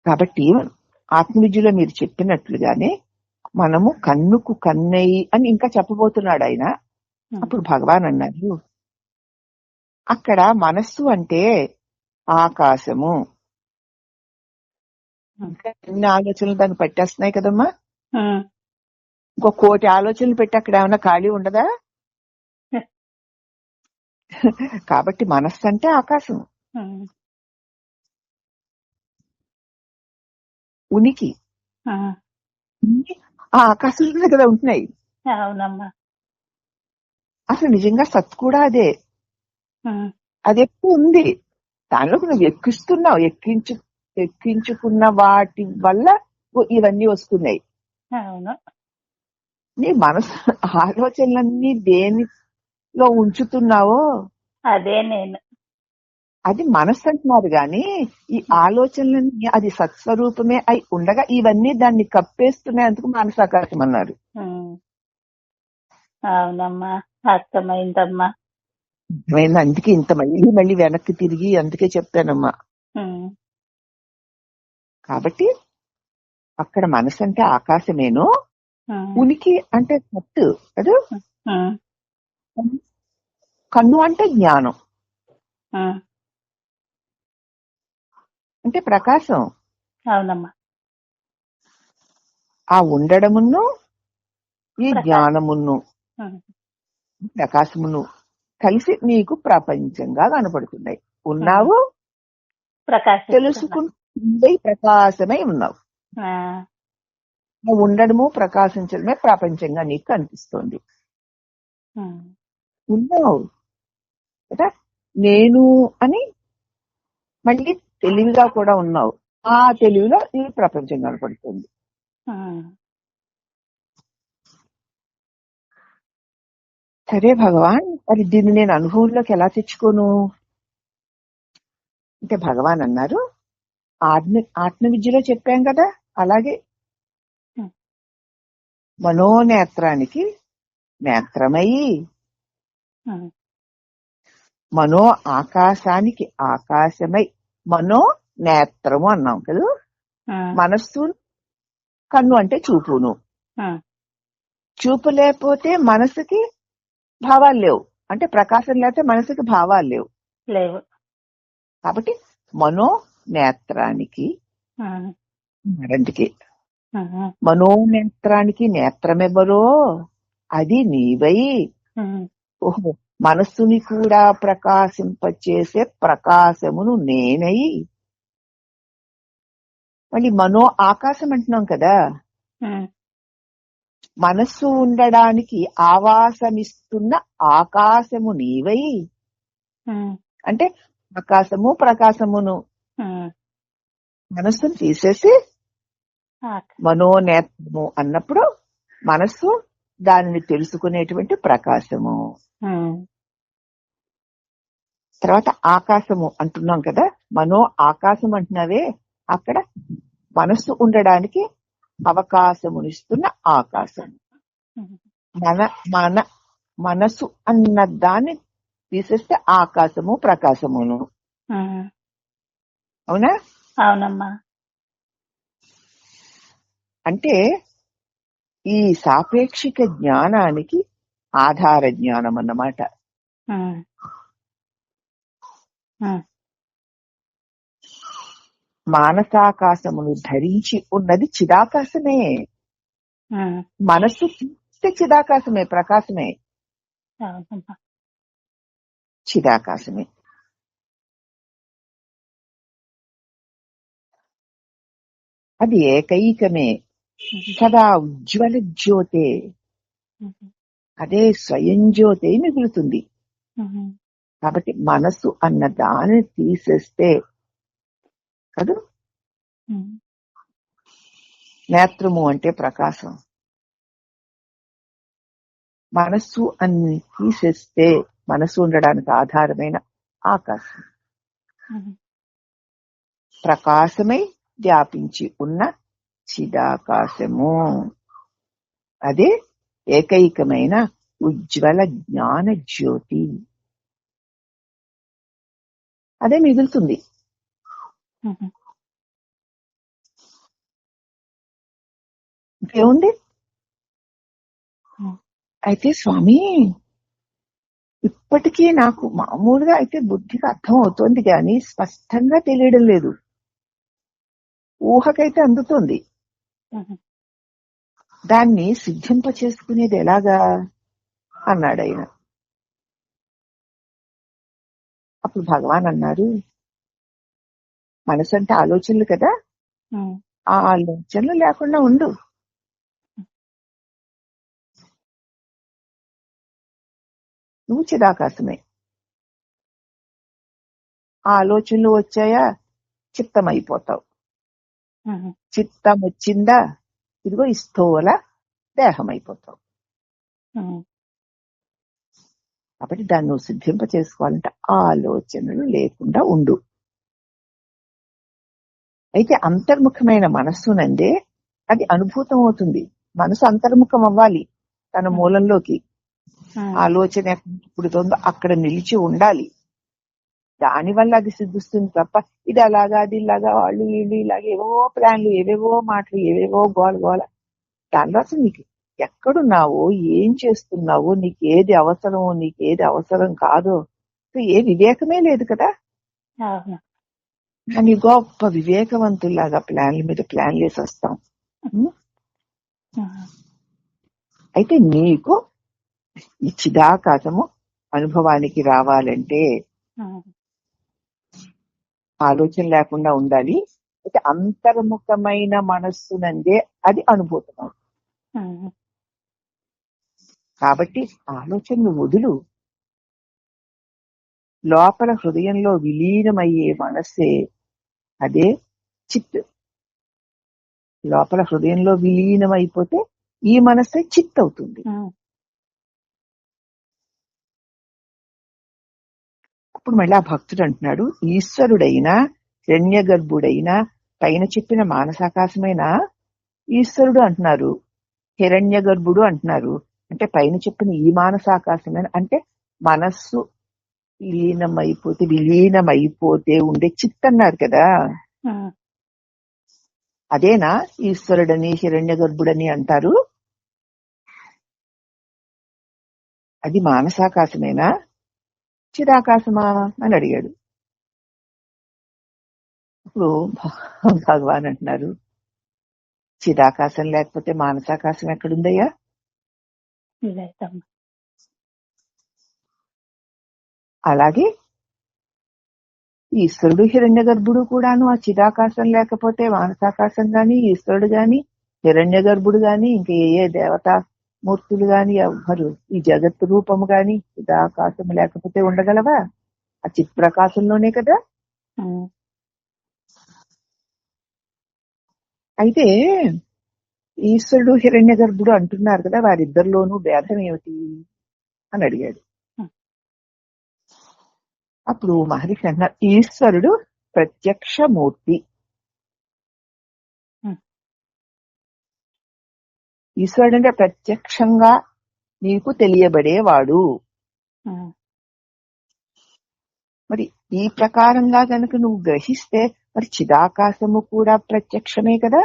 కాబట్టి ఆత్మవిద్యలో మీరు చెప్పినట్లుగానే మనము కన్నుకు కన్నయ్యి అని ఇంకా చెప్పబోతున్నాడు ఆయన. అప్పుడు భగవాన్ అన్నారు, అక్కడ మనస్సు అంటే ఆకాశము. ఇంకా ఎన్ని ఆలోచనలు దాన్ని పట్టేస్తున్నాయి కదమ్మా. ఇంకో 1,000,000 ఆలోచనలు పెట్టి అక్కడ ఏమైనా ఖాళీ ఉండదా? కాబట్టి మనస్సు అంటే ఆకాశం, ఉనికి. ఆ ఆకాశంలోనే కదా ఉంటున్నాయి. అవునమ్మా. అసలు నిజంగా సత్ కూడా అదే. అది ఎప్పుడు ఉంది, దానిలోకి నువ్వు ఎక్కిస్తున్నావు. ఎక్కించుకున్న వాటి వల్ల ఇవన్నీ వస్తున్నాయి. నీ మనసు ఆలోచనలన్నీ దేనిలో ఉంచుతున్నావో అదే నేను. అది మనస్సు అంటున్నారు గాని ఈ ఆలోచనలన్నీ అది సత్స్వరూపమే అయి ఉండగా ఇవన్నీ దాన్ని కప్పేస్తున్నాయి. అందుకు మానసాకాశం అన్నారు. అవునమ్మా, అర్థమైందమ్మా. అందుకే ఇంత మళ్ళీ వెనక్కి తిరిగి అందుకే చెప్పానమ్మా. కాబట్టి అక్కడ మనసు అంటే ఆకాశమేను, ఉనికి అంటే సత్తు కదా, కన్ను అంటే జ్ఞానం అంటే ప్రకాశం. అవునమ్మా. ఆ ఉండడమును ఈ జ్ఞానమును ప్రకాశమును కలిసి నీకు ప్రపంచంగా కనపడుతున్నాయి. ఉన్నావు, తెలుసుకుంటే ప్రకాశమై ఉన్నావు. ఉండడము ప్రకాశించడమే ప్రపంచంగా నీకు కనిపిస్తోంది. ఉన్నావు కదా, నేను అని మళ్ళీ తెలివిగా కూడా ఉన్నావు. ఆ తెలివిలో ఈ ప్రపంచం కనపడుతుంది. సరే భగవాన్, మరి దీన్ని నేను అనుభవంలోకి ఎలా తెచ్చుకోను అంటే భగవాన్ అన్నారు, ఆత్మ విద్యలో చెప్పాం కదా, అలాగే మనోనేత్రానికి నేత్రమై, మనో ఆకాశానికి ఆకాశమై, మనో నేత్రము అన్నాం కదా. మనస్సు కన్ను అంటే చూపును, చూపు లేకపోతే మనసుకి భావాలు లేవు. అంటే ప్రకాశం లేకపోతే మనసుకి భావాలు లేవు. కాబట్టి మనో నేత్రానికి మనోనేత్రానికి నేత్రమెవరో అది నీవై, ఓహో మనస్సుని కూడా ప్రకాశింపచేసే ప్రకాశమును నేనై, మళ్ళీ మనో ఆకాశం అంటున్నాం కదా, మనస్సు ఉండడానికి ఆవాసమిస్తున్న ఆకాశము నీవై, అంటే ఆకాశము ప్రకాశమును మనస్సును తీసేసి మనోనేత్రము అన్నప్పుడు మనస్సు దానిని తెలుసుకునేటువంటి ప్రకాశము. తర్వాత ఆకాశము అంటున్నాం కదా, మనో ఆకాశం అంటున్నావే, అక్కడ మనస్సు ఉండడానికి అవకాశమునిస్తున్న ఆకాశం. మన మనసు అన్న దాన్ని తీసేస్తే ఆకాశము ప్రకాశమును. అవునా? అవునమ్మా. అంటే ఈ సాపేక్షిక జ్ఞానానికి ఆధార జ్ఞానం అన్నమాట. మానసాకాశమును ధరించి ఉన్నది చిదాకాశమే. మనస్సు తీస్తే చిదాకాశమే, ప్రకాశమే, చిదాకాశమే. అది ఏకైకమే, సదా ఉజ్వల జ్యోతే, అదే స్వయం జ్యోతే మిగులుతుంది. కాబట్టి మనస్సు అన్న దాన్ని తీసేస్తే కదా, నేత్రము అంటే ప్రకాశం, మనస్సు అన్ని తీసేస్తే మనస్సు ఉండడానికి ఆధారమైన ఆకాశం, ప్రకాశమై వ్యాపించి ఉన్న చిదాకాశము, అదే ఏకైకమైన ఉజ్వల జ్ఞాన జ్యోతి, అదే మిగులుతుంది. ఇంకేముంది? అయితే స్వామి ఇప్పటికీ నాకు మామూలుగా అయితే బుద్ధికి అర్థం అవుతోంది కానీ స్పష్టంగా తెలియడం లేదు. ఊహకైతే అందుతుంది. దాన్ని సిద్ధింప చేసుకునేది ఎలాగా అన్నాడు ఆయన. అప్పుడు భగవాన్ అన్నారు, మనసు అంటే ఆలోచనలు కదా, ఆ ఆలోచనలు లేకుండా ఉండు. నువ్వు చిదాకాశమే. ఆ ఆలోచనలు వచ్చాయా చిత్తం అయిపోతావు. చిత్తం వచ్చిందా ఇదిగో ఈ స్థూల దేహం అయిపోతావు. కాబట్టి దాన్ని నువ్వు సిద్ధింప చేసుకోవాలంటే ఆలోచనలు లేకుండా ఉండు. అయితే అంతర్ముఖమైన మనస్సునందే అది అనుభూతం అవుతుంది. మనసు అంతర్ముఖం అవ్వాలి తన మూలంలోకి. ఆలోచన ఎక్కడ పుడుతుందో అక్కడ నిలిచి ఉండాలి. దానివల్ల అది సిద్ధిస్తుంది తప్ప ఇది అలాగా అది ఇలాగా వాళ్ళు వీళ్ళు ఇలాగ ఏవేవో ప్లాన్లు, ఏవేవో మాటలు, ఏవేవో గోల. దానిలో అసలు నీకు ఎక్కడున్నావో, ఏం చేస్తున్నావో, నీకు ఏది అవసరమో, నీకు ఏది అవసరం కాదో ఏ వివేకమే లేదు కదా. కానీ గొప్ప వివేకవంతుల్లాగా ప్లాన్ల మీద ప్లాన్లు వేసి వస్తాం. అయితే నీకు ఈ చిదాకాశము అనుభవానికి రావాలంటే ఆలోచన లేకుండా ఉండాలి. అయితే అంతర్ముఖమైన మనస్సునందే అది అనుభూతం. కాబట్టి ఆలోచనలు వదులు. లోపల హృదయంలో విలీనమయ్యే మనస్సే అదే చిత్. లోపల హృదయంలో విలీనమైపోతే ఈ మనస్సే చిత్ అవుతుంది. అప్పుడు మళ్ళీ ఆ భక్తుడు అంటున్నాడు, ఈశ్వరుడైనా హిరణ్య గర్భుడైనా పైన చెప్పిన మానసాకాశమైన ఈశ్వరుడు అంటున్నారు, హిరణ్య గర్భుడు అంటున్నారు. అంటే పైన చెప్పిన ఈ మానసాకాశమైన అంటే మనస్సు విలీనమైపోతే ఉండే చిత్ అన్నారు కదా. అదేనా ఈశ్వరుడని హిరణ్య గర్భుడని అంటారు? అది మానసాకాశమేనా చిదాకాశమా అని అడిగాడు. ఇప్పుడు భగవాన్ అంటున్నారు, చిదాకాశం లేకపోతే మానసాకాశం ఎక్కడుందయ్యా? అలాగే ఈశ్వరుడు హిరణ్య గర్భుడు కూడాను ఆ చిదాకాశం లేకపోతే మానసాకాశం గాని, ఈశ్వరుడు గాని, హిరణ్య గర్భుడు గాని, ఇంక ఏ దేవతా మూర్తులు గాని ఎవ్వరు ఈ జగత్ రూపము గాని చిదాకాశం లేకపోతే ఉండగలవా? ఆ చిత్ ప్రకాశంలోనే కదా. అయితే ఈశ్వరుడు హిరణ్య గర్భుడు అంటున్నారు కదా, వారిద్దరిలోనూ భేదం ఏమిటి అని అడిగాడు. అప్పుడు మహర్షి అన్నారు, ఈశ్వరుడు ప్రత్యక్షమూర్తి. ఈశ్వరుడు అంటే ప్రత్యక్షంగా నీకు తెలియబడేవాడు. మరి ఈ ప్రకారంగా కనుక నువ్వు గ్రహిస్తే మరి చిదాకాశము కూడా ప్రత్యక్షమే కదా.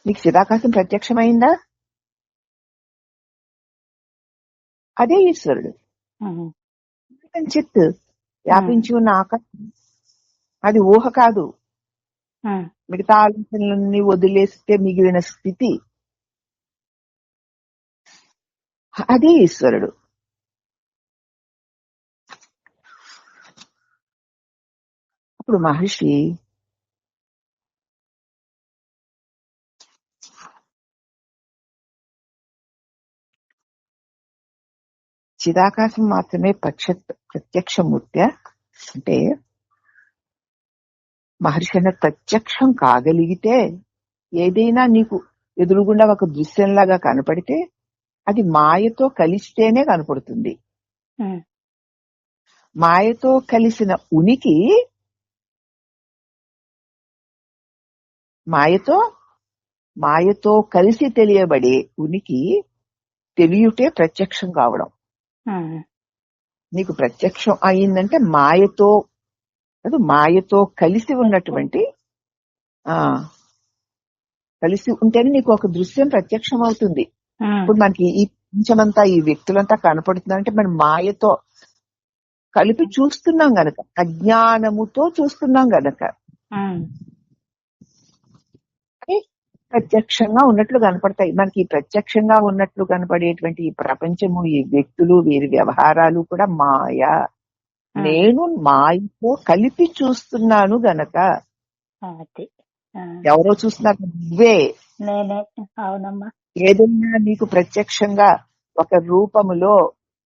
నీకు చిదాకాశం ప్రత్యక్షమైందా? అదే ఈశ్వరుడు. చిత్ వ్యాపించి ఉన్న ఆకాశం అది ఊహ కాదు. మిగతా ఆలోచనలన్నీ వదిలేస్తే మిగిలిన స్థితి అదే ఈశ్వరుడు. అప్పుడు మహర్షి చిదాకాశం మాత్రమే ప్రత్యక్షమూర్తి అంటే మహర్షి అన్న ప్రత్యక్షం కాగలిగితే ఏదైనా నీకు ఎదురుగుండా ఒక దృశ్యంలాగా కనపడితే అది మాయతో కలిస్తేనే కనపడుతుంది. మాయతో కలిసిన ఉనికి మాయతో కలిసి తెలియబడే ఉనికి తెలియటే ప్రత్యక్షం కావడం. నీకు ప్రత్యక్షం అయిందంటే మాయతో కలిసి ఉన్నటువంటి కలిసి ఉంటేనే నీకు ఒక దృశ్యం ప్రత్యక్షం అవుతుంది. ఉమ్, ఇప్పుడు మనకి ఈ ప్రపంచమంతా ఈ వ్యక్తులంతా కనపడుతుందంటే మనం మాయతో కలిపి చూస్తున్నాం గనక, అజ్ఞానముతో చూస్తున్నాం గనక ఉమ్, అవి ప్రత్యక్షంగా ఉన్నట్లు కనపడతాయి. మనకి ఈ ప్రత్యక్షంగా ఉన్నట్లు కనపడేటువంటి ఈ ప్రపంచము, ఈ వ్యక్తులు, వీరి వ్యవహారాలు కూడా మాయ. ఉమ్, నేను మాయతో కలిపి చూస్తున్నాను గనక. అది ఆ, ఎవరో చూస్తున్నారు, నువ్వే. నేనే. అవునమ్మా. ఏదైనా నీకు ప్రత్యక్షంగా ఒక రూపములో,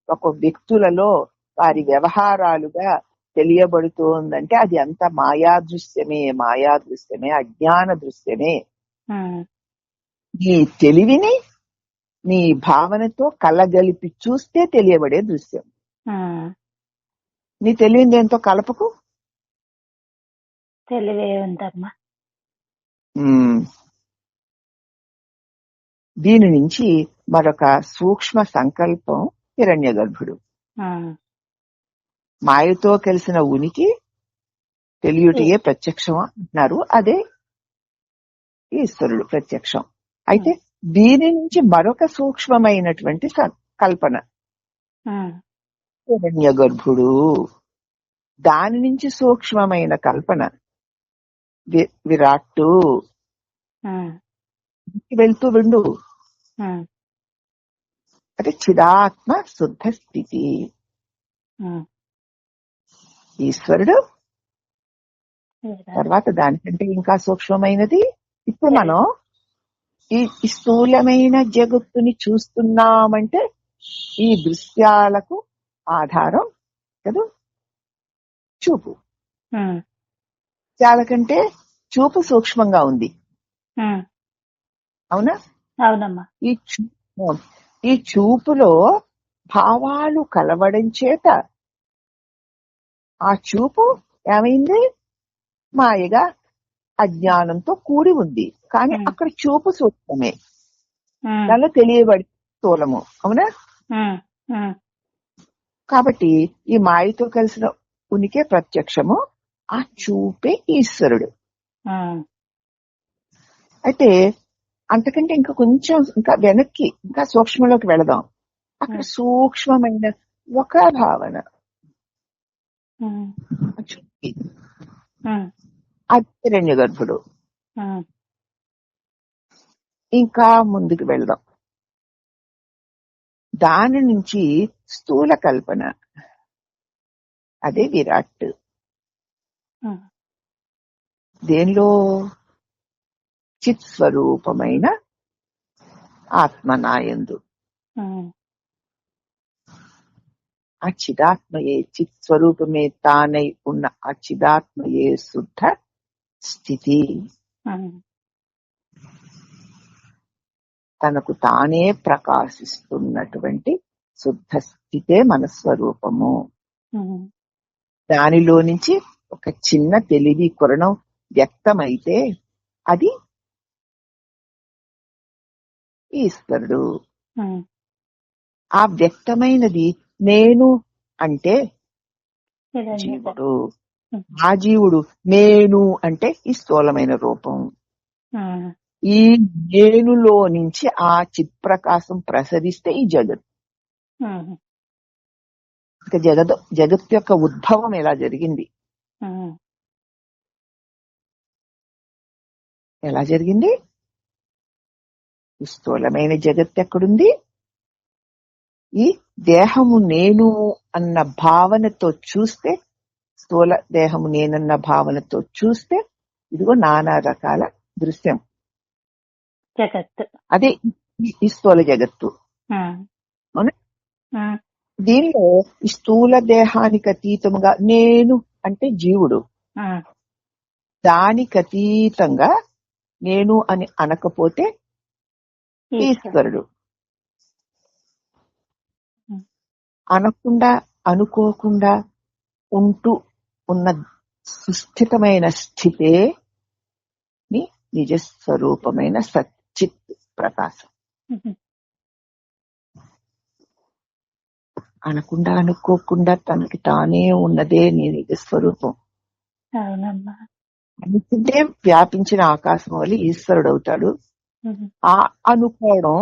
ఒక వ్యక్తులలో, వారి వ్యవహారాలుగా తెలియబడుతోందంటే అది అంత మాయా దృశ్యమే, అజ్ఞాన దృశ్యమే. ఉమ్, నీ తెలివిని నీ భావనతో కలగలిపి చూస్తే తెలియబడే దృశ్యం. ఉమ్, నీ తెలివిని దేంతో కలపకు. తెలివే ఉందమ్మా. దీని నుంచి మరొక సూక్ష్మ సంకల్పం హిరణ్య గర్భుడు. ఉమ్, మాయతో కలిసిన ఉనికి తెలియుటయే ప్రత్యక్షం అంటున్నారు. అదే ఈశ్వరుడు ప్రత్యక్షం. అయితే దీని నుంచి మరొక సూక్ష్మమైనటువంటి కల్పన ఉమ్, హిరణ్య గర్భుడు. దాని నుంచి సూక్ష్మమైన కల్పన విరాట్టు. ఉమ్, వెళ్తూ విండు. ఉమ్, అది చిదాత్మ శుద్ధ స్థితి. ఉమ్, ఈశ్వరుడు విరాట్. తర్వాత దానికంటే ఇంకా సూక్ష్మమైనది. ఇప్పుడు మనం ఈ స్థూలమైన జగత్తుని చూస్తున్నామంటే ఈ దృశ్యాలకు ఆధారం కదా చూపు. ఉమ్, చాలకంటే చూపు సూక్ష్మంగా ఉంది. ఉమ్, అవునా? అవునమ్మా. ఈ చూపులో భావాలు కలవడం చేత ఆ చూపు ఏమైంది? మాయగా అజ్ఞానంతో కూడి ఉంది. కానీ అక్కడ చూపు సూక్ష్మమే, ఉమ్, దానిలో తెలియబడి స్థూలము. అవునా? ఉమ్, ఉమ్, కాబట్టి ఈ మాయతో కలిసిన ఉనికే ప్రత్యక్షము, ఆ చూపే ఈశ్వరుడు. ఉమ్, అయితే అంతకంటే ఇంకా కొంచెం ఇంకా వెనక్కి ఇంకా సూక్ష్మంలోకి వెళదాం. అక్కడ సూక్ష్మమైన ఒక భావన ఉమ్, చూపి, ఉమ్, అది హిరణ్య గర్భుడు. ఉమ్, ఇంకా ముందుకు వెళదాం. దాని నుంచి స్థూల కల్పన, అదే విరాట్. ఉమ్, దేనిలో? చిత్ స్వరూపమైన ఆత్మనాయందు. ఉమ్, ఆ చిదాత్మయే, చిత్ స్వరూపమే తానై ఉన్న ఆ చిదాత్మయే శుద్ధ స్థితి. ఉమ్, తనకు తానే ప్రకాశిస్తున్నటువంటి శుద్ధ స్థితే మన స్వరూపము. ఉమ్, దానిలో నుంచి ఒక చిన్న తెలివి కొరణం వ్యక్తమైతే అది ఈశ్వరుడు. ఉమ్, ఆ వ్యక్తమైనది నేను అంటే విరాట్. జీవుడు. ఆ జీవుడు నేను అంటే ఈ స్థూలమైన రూపం. ఉమ్, ఈ నేనులో నుంచి ఆ చిత్ప్రకాశం ప్రసరిస్తే ఈ జగత్. ఉమ్, ఇక జగత్ యొక్క ఉద్భవం ఎలా జరిగింది? ఉమ్, ఎలా జరిగింది? ఈ స్థూలమైన జగత్ ఎక్కడుంది? ఈ దేహము నేను అన్న భావనతో చూస్తే, స్థూల దేహము నేనన్న భావనతో చూస్తే ఇదిగో నానా రకాల దృశ్యం. జగత్తు. అదే ఈ స్థూల జగత్తు. ఉమ్, అవునా? ఉమ్, దీనిలో ఈ స్థూల దేహానికి అతీతముగా నేను అంటే జీవుడు, ఉమ్, దానికి అతీతంగా నేను అని అనకపోతే ఈశ్వరుడు. అనకుండా అనుకోకుండా ఉంటూ ఉన్న సుస్థితమైన స్థితే నిజస్వరూపమైన సచ్చిత్ ప్రకాశం. ఉమ్, అనకుండా అనుకోకుండా తనకి తానే ఉన్నదే నీ నిజస్వరూపం. అవునమ్మా. అనుకుంటే వ్యాపించిన ఆకాశం వల్ల ఈశ్వరుడు అవుతాడు. ఉమ్, ఆ అనుకోవడం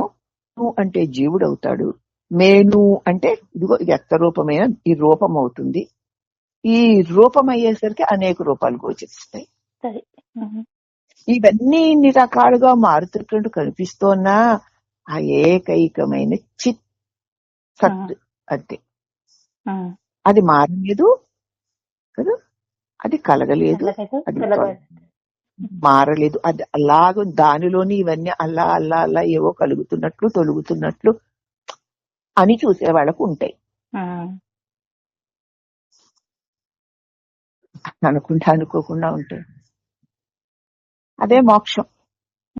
నువ్వు అంటే జీవుడు అవుతాడు. మేను అంటే ఇదిగో వ్యక్త రూపమైన ఈ రూపం అవుతుంది. ఈ రూపం అయ్యేసరికి అనేక రూపాలు గోచరిస్తాయి. సరే. ఉమ్, ఇవన్నీ ఇన్ని రకాలుగా మారుతున్నట్టు కనిపిస్తోన్నా ఆ ఏకైకమైన చిత్ సత్ అంతే. ఉమ్, అది మారలేదు కదా, అది కలగలేదు, కలగదు, అది కలగదు. మారలేదు. అది అలాగ దానిలోని ఇవన్నీ అల్లా అల్లా అల్లా ఏవో కలుగుతున్నట్లు తొలుగుతున్నట్లు అని చూసే వాళ్ళకు ఉంటాయి. ఉమ్, అనుకుంటా అనుకోకుండా ఉంటాయి. అదే మోక్షం.